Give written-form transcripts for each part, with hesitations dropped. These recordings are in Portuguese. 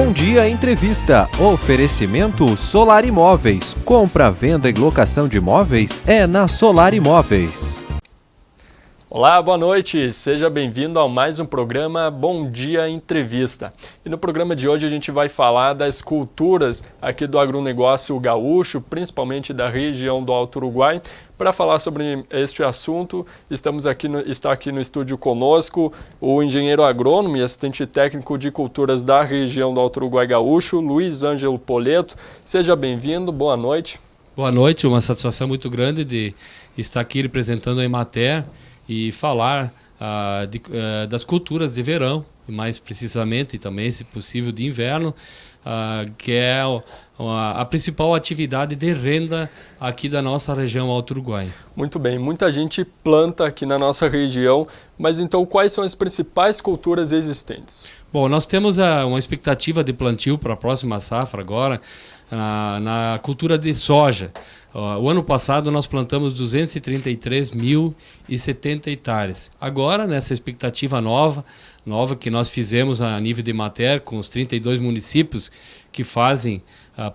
Bom Dia Entrevista. Oferecimento Solar Imóveis. Compra, venda e locação de imóveis é na Solar Imóveis. Olá, boa noite. Seja bem-vindo a mais um programa Bom Dia Entrevista. E no programa de hoje a gente vai falar das culturas aqui do agronegócio gaúcho, principalmente da região do Alto Uruguai. Para falar sobre este assunto, está aqui no estúdio conosco o engenheiro agrônomo e assistente técnico de culturas da região do Alto Uruguai gaúcho, Luiz Ângelo Poleto. Seja bem-vindo, boa noite. Boa noite, uma satisfação muito grande de estar aqui representando a Emater e falar das culturas de verão, e mais precisamente e também, se possível, de inverno, que é a principal atividade de renda aqui da nossa região Alto Uruguai. Muito bem, muita gente planta aqui na nossa região, mas então quais são as principais culturas existentes? Bom, nós temos uma expectativa de plantio para a próxima safra agora, na cultura de soja. O ano passado nós plantamos 233.070 hectares. Agora, nessa expectativa nova que nós fizemos a nível de Emater, com os 32 municípios que fazem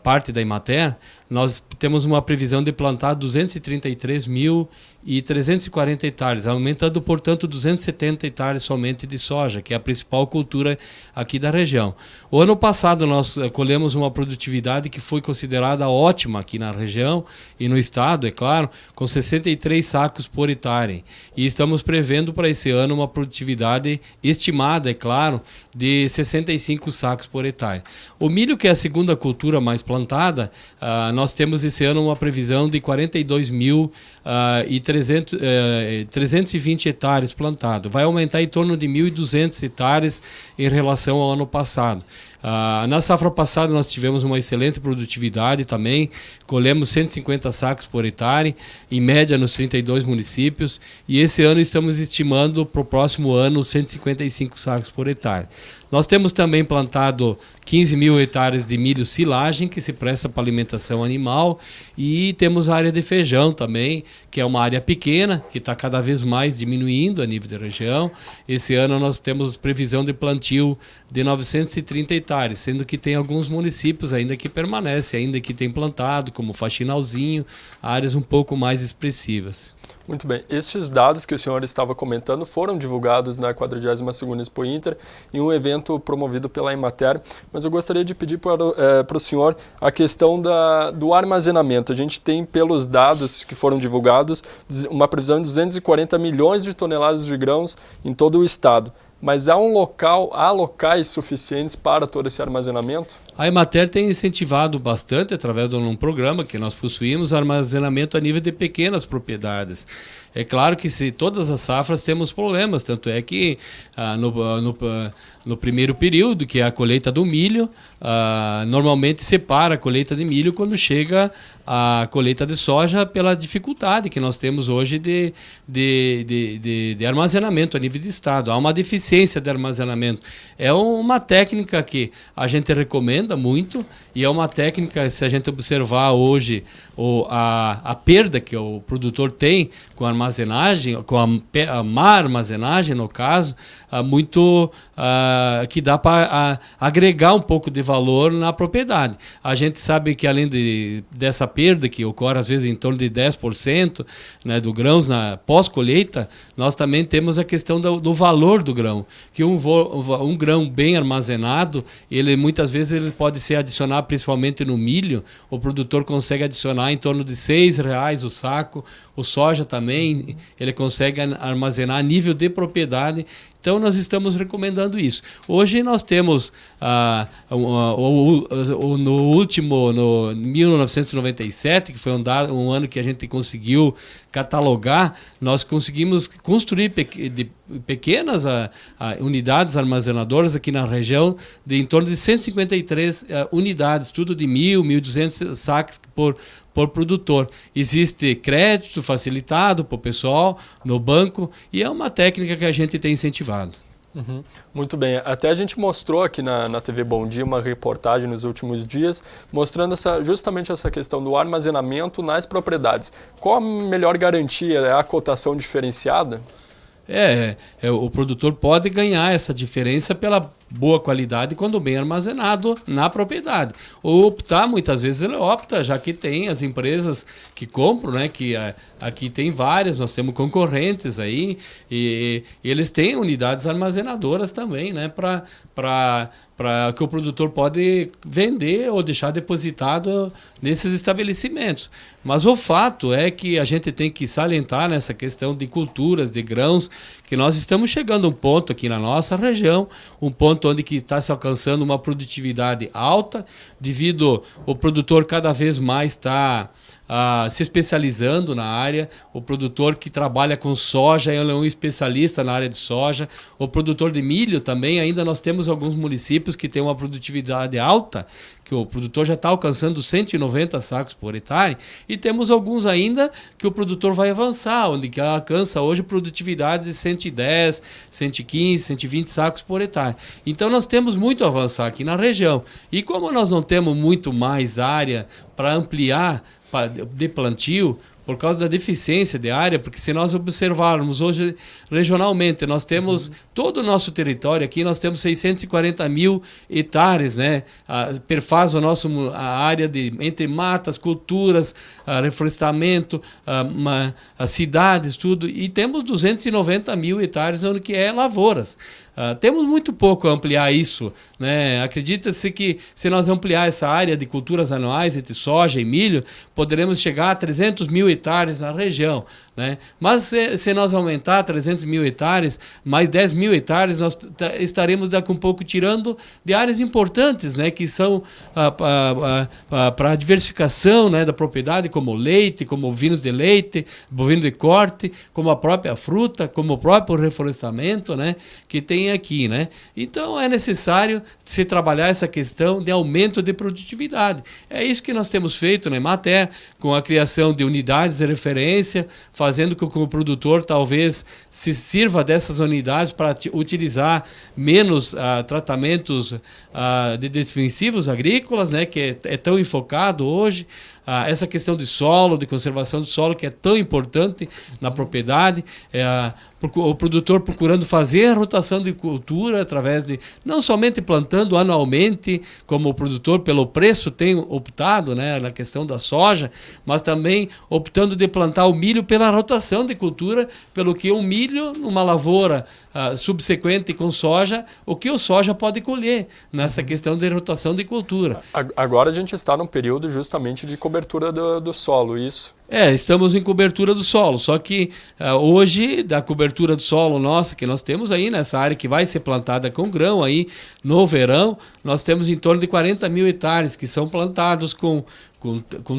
parte da Emater, nós temos uma previsão de plantar 233.340 hectares, aumentando, portanto, 270 hectares somente de soja, que é a principal cultura aqui da região. O ano passado nós colhemos uma produtividade que foi considerada ótima aqui na região e no estado, é claro, com 63 sacos por hectare. E estamos prevendo para esse ano uma produtividade estimada, é claro, de 65 sacos por hectare. O milho, que é a segunda cultura mais plantada, nós temos esse ano uma previsão de 42.320 hectares plantados. Vai aumentar em torno de 1.200 hectares em relação ao ano passado. Na safra passada nós tivemos uma excelente produtividade também, colhemos 150 sacos por hectare, em média nos 32 municípios, e esse ano estamos estimando para o próximo ano 155 sacos por hectare. Nós temos também plantado 15.000 hectares de milho silagem, que se presta para alimentação animal, e temos a área de feijão também, que é uma área pequena, que está cada vez mais diminuindo a nível da região. Esse ano nós temos previsão de plantio de 930 hectares, sendo que tem alguns municípios ainda que permanecem, ainda que tem plantado, como Faxinalzinho, áreas um pouco mais expressivas. Muito bem. Estes dados que o senhor estava comentando foram divulgados na 42ª Expo Inter, em um evento promovido pela Emater, mas eu gostaria de pedir para o senhor a questão do armazenamento. A gente tem, pelos dados que foram divulgados, uma previsão de 240 milhões de toneladas de grãos em todo o estado. Mas há locais suficientes para todo esse armazenamento? A Emater tem incentivado bastante, através de um programa que nós possuímos, armazenamento a nível de pequenas propriedades. É claro que se todas as safras temos problemas, tanto é que no primeiro período, que é a colheita do milho, normalmente separa a colheita de milho quando chega a colheita de soja, pela dificuldade que nós temos hoje de armazenamento a nível de estado. Há uma deficiência de armazenamento. É uma técnica que a gente recomenda muito, e é uma técnica, se a gente observar hoje a perda que o produtor tem com a armazenagem, com a má armazenagem, no caso, que dá para agregar um pouco de valor na propriedade. A gente sabe que, além dessa perda, que ocorre às vezes em torno de 10%, né, do grãos na pós-colheita, nós também temos a questão do valor do grão, que um grão bem armazenado, ele muitas vezes ele pode ser adicionado, principalmente no milho, o produtor consegue adicionar em torno de R$6 o saco. O soja também, ele consegue armazenar a nível de propriedade. Então nós estamos recomendando isso. Hoje nós temos, no 1997, que foi um ano que a gente conseguiu catalogar, nós conseguimos construir pequenas unidades armazenadoras aqui na região, de em torno de 153 unidades, tudo de 1.200 sacos por produtor. Existe crédito facilitado para o pessoal no banco, e é uma técnica que a gente tem incentivado. Uhum. Muito bem. Até a gente mostrou aqui na TV Bom Dia uma reportagem nos últimos dias mostrando justamente essa questão do armazenamento nas propriedades. Qual a melhor garantia? É a cotação diferenciada? O produtor pode ganhar essa diferença pela boa qualidade quando bem armazenado na propriedade. Ou optar, muitas vezes ele opta, já que tem as empresas que compram, né, que aqui tem várias, nós temos concorrentes aí, e eles têm unidades armazenadoras também, né, para que o produtor pode vender ou deixar depositado nesses estabelecimentos. Mas o fato é que a gente tem que salientar nessa questão de culturas, de grãos, que nós estamos chegando a um ponto aqui na nossa região, um ponto onde que está se alcançando uma produtividade alta, devido o produtor cada vez mais está se especializando na área. O produtor que trabalha com soja, ele é um especialista na área de soja. O produtor de milho também, ainda nós temos alguns municípios que têm uma produtividade alta, que o produtor já está alcançando 190 sacos por hectare, e temos alguns ainda que o produtor vai avançar, onde que alcança hoje produtividade de 110, 115, 120 sacos por hectare. Então nós temos muito a avançar aqui na região. E como nós não temos muito mais área para ampliar de plantio, por causa da deficiência de área, porque se nós observarmos hoje regionalmente, nós temos todo o nosso território aqui, nós temos 640 mil hectares, né? Perfaz a área entre matas, culturas, reflorestamento, cidades, tudo, e temos 290 mil hectares onde que é lavouras. Temos muito pouco a ampliar isso, né? Acredita-se que se nós ampliar essa área de culturas anuais entre soja e milho, poderemos chegar a 300 mil hectares na região, né? Mas se nós aumentar 300 mil hectares, mais 10 mil hectares, nós estaremos daqui um pouco tirando de áreas importantes, né? Que são para a diversificação, né, da propriedade, como leite, como ovinos de leite, bovino de corte, como a própria fruta, como o próprio reflorestamento, né, que tem aqui, né? Então é necessário se trabalhar essa questão de aumento de produtividade. É isso que nós temos feito na Emater, com a criação de unidades de referência, fazendo com que o produtor talvez se sirva dessas unidades para utilizar menos tratamentos de defensivos agrícolas, né, que é tão enfocado hoje. Essa questão de solo, de conservação do solo, que é tão importante na propriedade, o produtor procurando fazer a rotação de cultura através de, não somente plantando anualmente, como o produtor pelo preço tem optado, né, na questão da soja, mas também optando de plantar o milho pela rotação de cultura, pelo que o milho numa lavoura subsequente com soja, o que o soja pode colher nessa questão de rotação de cultura. Agora a gente está num período justamente de cobertura do solo, isso? Estamos em cobertura do solo, só que hoje, da cobertura do solo nossa, que nós temos aí nessa área que vai ser plantada com grão aí no verão, nós temos em torno de 40 mil hectares que são plantados com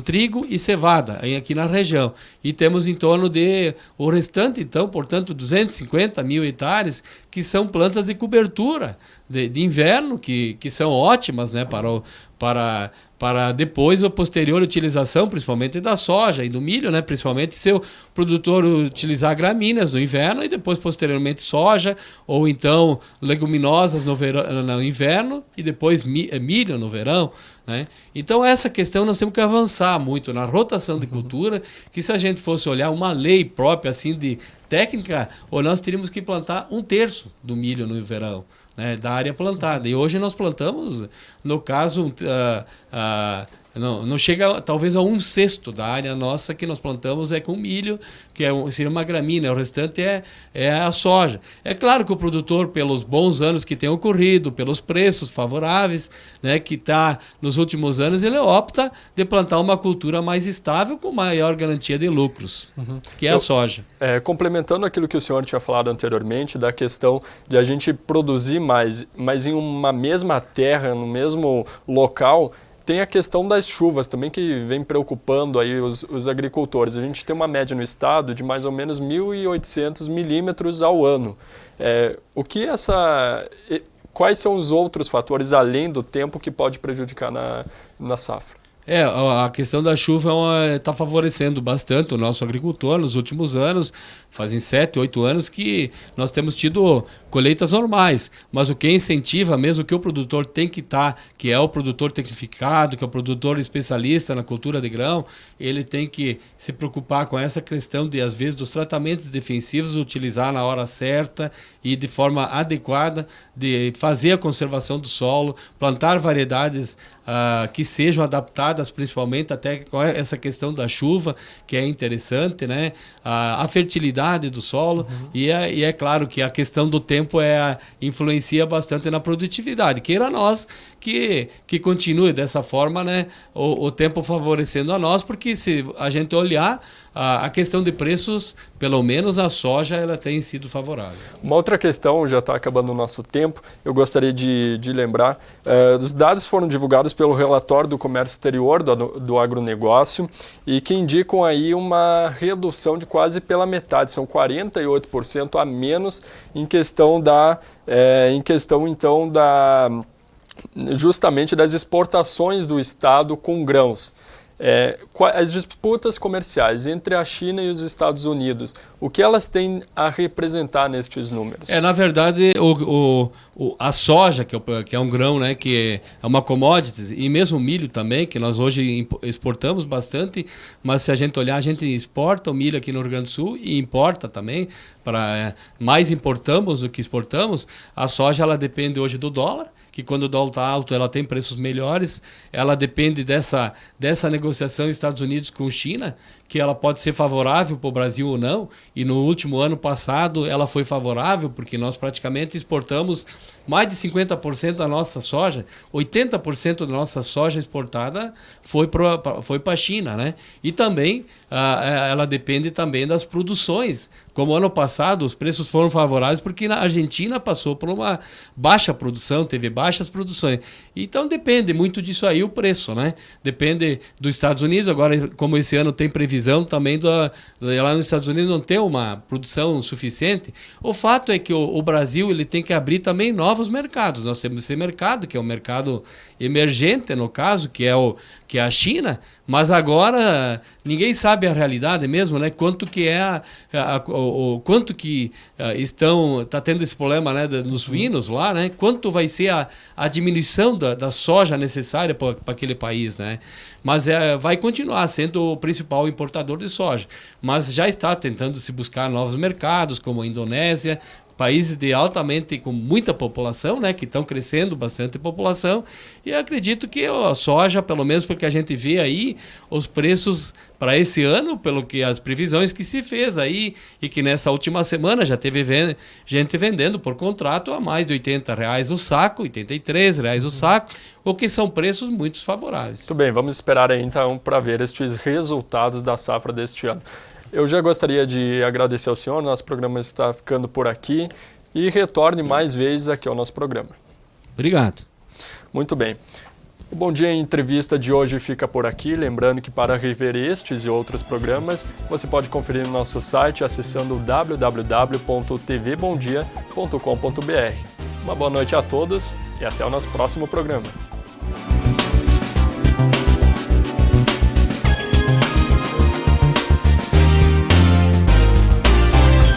trigo e cevada aí aqui na região. E temos em torno de o restante, então, portanto, 250 mil hectares que são plantas de cobertura de inverno, que são ótimas, né, para depois a posterior utilização, principalmente da soja e do milho, né, principalmente se o produtor utilizar gramíneas no inverno e depois posteriormente soja, ou então leguminosas no inverno e depois milho no verão, né? Então essa questão nós temos que avançar muito na rotação de cultura, que se a gente fosse olhar uma lei própria assim de técnica, ou nós teríamos que plantar 1/3 do milho no verão, né, da área plantada. E hoje nós plantamos, no caso, não chega talvez a 1/6 da área nossa que nós plantamos é com milho, que seria uma gramínea, o restante é a soja. É claro que o produtor, pelos bons anos que tem ocorrido, pelos preços favoráveis, né, que está nos últimos anos, ele opta de plantar uma cultura mais estável com maior garantia de lucros, que é a soja. Complementando aquilo que o senhor tinha falado anteriormente, da questão de a gente produzir mais, mas em uma mesma terra, no mesmo local, tem a questão das chuvas também, que vem preocupando aí os agricultores. A gente tem uma média no estado de mais ou menos 1.800 milímetros ao ano. Quais são os outros fatores, além do tempo, que pode prejudicar na safra? A questão da chuva está favorecendo bastante o nosso agricultor nos últimos anos. Fazem 7, 8 anos que nós temos tido colheitas normais, mas o que incentiva mesmo que o produtor tem que estar, que é o produtor tecnificado, que é o produtor especialista na cultura de grão, ele tem que se preocupar com essa questão de, às vezes, dos tratamentos defensivos, utilizar na hora certa e de forma adequada, de fazer a conservação do solo, plantar variedades que sejam adaptadas, principalmente até com essa questão da chuva, que é interessante, né? A fertilidade do solo, e é claro que a questão do tempo influencia bastante na produtividade. Queira nós que continue dessa forma, né? O tempo favorecendo a nós, porque se a gente olhar a questão de preços, pelo menos na soja, ela tem sido favorável. Uma outra questão, já está acabando o nosso tempo, eu gostaria de lembrar, os dados foram divulgados pelo relatório do comércio exterior do agronegócio e que indicam aí uma redução de quase pela metade, são 48% a menos em questão então justamente das exportações do estado com grãos. As disputas comerciais entre a China e os Estados Unidos, o que elas têm a representar nestes números? Na verdade, a soja, que é um grão, né, que é uma commodity, e mesmo o milho também, que nós hoje exportamos bastante, mas se a gente olhar, a gente exporta o milho aqui no Rio Grande do Sul e importa também, mais importamos do que exportamos. A soja, ela depende hoje do dólar, que quando o dólar está alto, ela tem preços melhores. Ela depende dessa negociação Estados Unidos com China, que ela pode ser favorável para o Brasil ou não. E no último ano passado, ela foi favorável, porque nós praticamente exportamos mais de 50% da nossa soja, 80% da nossa soja exportada foi para a China, né? E também ela depende também das produções. Como ano passado, os preços foram favoráveis porque a Argentina passou por uma baixa produção, teve baixas produções. Então depende muito disso aí o preço, né? Depende dos Estados Unidos. Agora, como esse ano tem previsão também lá nos Estados Unidos não ter uma produção suficiente, o fato é que o Brasil ele tem que abrir também novos mercados. Nós temos esse mercado, que é um mercado emergente, no caso, que é a China, mas agora ninguém sabe a realidade mesmo, né? Quanto que está tendo esse problema, né, nos suínos lá, né? Quanto vai ser a diminuição da soja necessária para aquele país, né? Mas vai continuar sendo o principal importador de soja, mas já está tentando se buscar novos mercados, como a Indonésia, países com muita população, né, que estão crescendo bastante população, e eu acredito que a soja, pelo menos porque a gente vê aí os preços para esse ano, pelo que as previsões que se fez aí, e que nessa última semana já teve gente vendendo por contrato a mais de R$80 o saco, R$83 o saco, o que são preços muito favoráveis. Muito bem, vamos esperar aí então para ver estes resultados da safra deste ano. Eu já gostaria de agradecer ao senhor, nosso programa está ficando por aqui e retorne mais vezes aqui ao nosso programa. Obrigado. Muito bem. O Bom Dia em Entrevista de hoje fica por aqui, lembrando que para rever estes e outros programas, você pode conferir no nosso site acessando www.tvbomdia.com.br. Uma boa noite a todos e até o nosso próximo programa.